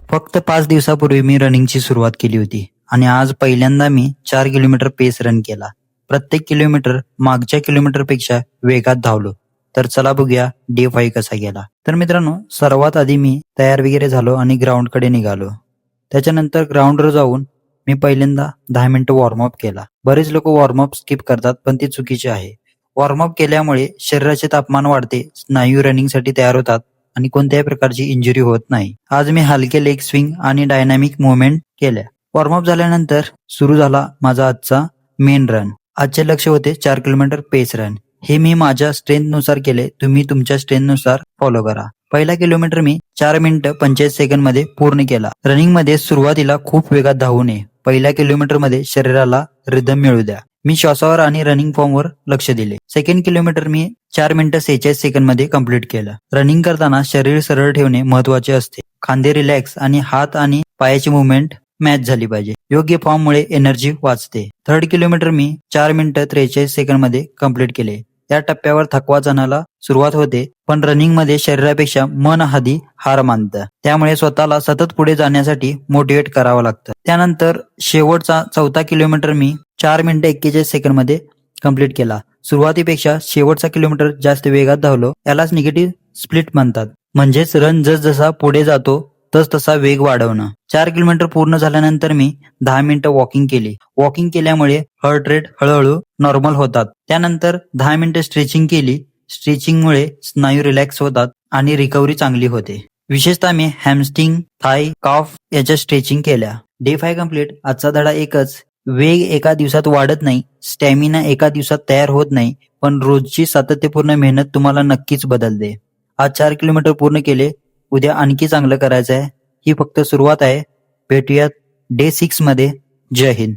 फक्त 5 दिवसापूर्वी मी रनिंगची सुरुवात केली होती आणि आज पहिल्यांदा मी 4 किलोमीटर पेस रन केला. प्रत्येक किलोमीटर मागच्या किलोमीटरपेक्षा वेगात धावलो. तर चला बघूया डे 5 कसा गेला. तर मित्रांनो, सर्वात आधी मी तयार वगैरे झालो आणि ग्राउंडकडे निघालो. त्याच्यानंतर ग्राउंडवर जाऊन मी पहिल्यांदा 10 मिनिटं वॉर्मअप केला. बरेच लोक वॉर्मअप स्किप करतात, पण ते चुकीचे आहे. वॉर्मअप केल्यामुळे शरीराचे तापमान वाढते, स्नायू रनिंगसाठी तयार होतात आणि कोणत्याही प्रकारची इंजुरी होत नाही. आज मी हलके लेग स्विंग आणि डायनामिक मुवमेंट केल्या. वॉर्मअप झाल्यानंतर सुरू झाला माझा आजचा मेन रन. आजचे लक्ष होते 4 किलोमीटर पेस रन. हे मी माझ्या स्ट्रेंथनुसार केले. तुम्ही तुमच्या स्ट्रेंथनुसार फॉलो करा. पहिला किलोमीटर मी 4 मिनिटं 45 सेकंद मध्ये पूर्ण केला. रनिंग मध्ये सुरुवातीला खूप वेगात धावू नये. पहिल्या किलोमीटर मध्ये शरीराला रिदम मिळू द्या. मी श्वासावर आणि रनिंग फॉर्मवर लक्ष दिले. सेकंड किलोमीटर मी 4 मिनिटं 46 सेकंद मध्ये कंप्लीट केलं. रनिंग करताना शरीर सरळ ठेवणे महत्वाचे असते. खांदे रिलॅक्स आणि हात आणि पायाची मुवमेंट मॅच झाली पाहिजे. योग्य फॉर्म मुळे एनर्जी वाचते. थर्ड किलोमीटर मी 4 मिनिटं 43 सेकंद मध्ये कंप्लीट केले. या टप्प्यावर थकवा जाणवायला सुरुवात होते, पण रनिंग मध्ये शरीरापेक्षा मन आधी हार मानतं. त्यामुळे स्वतःला सतत पुढे जाण्यासाठी मोटिवेट करावं लागतं. त्यानंतर शेवटचा चौथा किलोमीटर मी 4 मिनिटं 41 सेकंद मध्ये कंप्लीट केला. सुरुवातीपेक्षा शेवटचा किलोमीटर जास्त वेगात धावलो. यालाच निगेटिव्ह स्प्लिट म्हणतात. म्हणजेच रन जसा पुढे जातो तसा वेग वाढवणं. 4 किलोमीटर पूर्ण झाल्यानंतर मी 10 मिनिटं वॉकिंग केली. वॉकिंग केल्यामुळे हार्ट रेट हळूहळू नॉर्मल होतात. त्यानंतर 10 मिनिटं स्ट्रेचिंग केली. स्ट्रेचिंगमुळे स्नायू रिलॅक्स होतात आणि रिकव्हरी चांगली होते. विशेषतः मी हॅमस्ट्रिंग, थाय, काफ याच्या स्ट्रेचिंग केल्या. Day 5 complete. आजचा धडा एकच. वेग एका दिवसात वाढत नाही, स्टॅमिना एका दिवसात तयार होत नाही, पण रोजची सातत्यपूर्ण मेहनत तुम्हाला नक्कीच बदलते. आज 4 किलोमीटर पूर्ण केले. उद्या आणखी चांगलं करायचं आहे. ही फक्त सुरुवात आहे. भेटूयात डे 6 मध्ये. जय हिंद.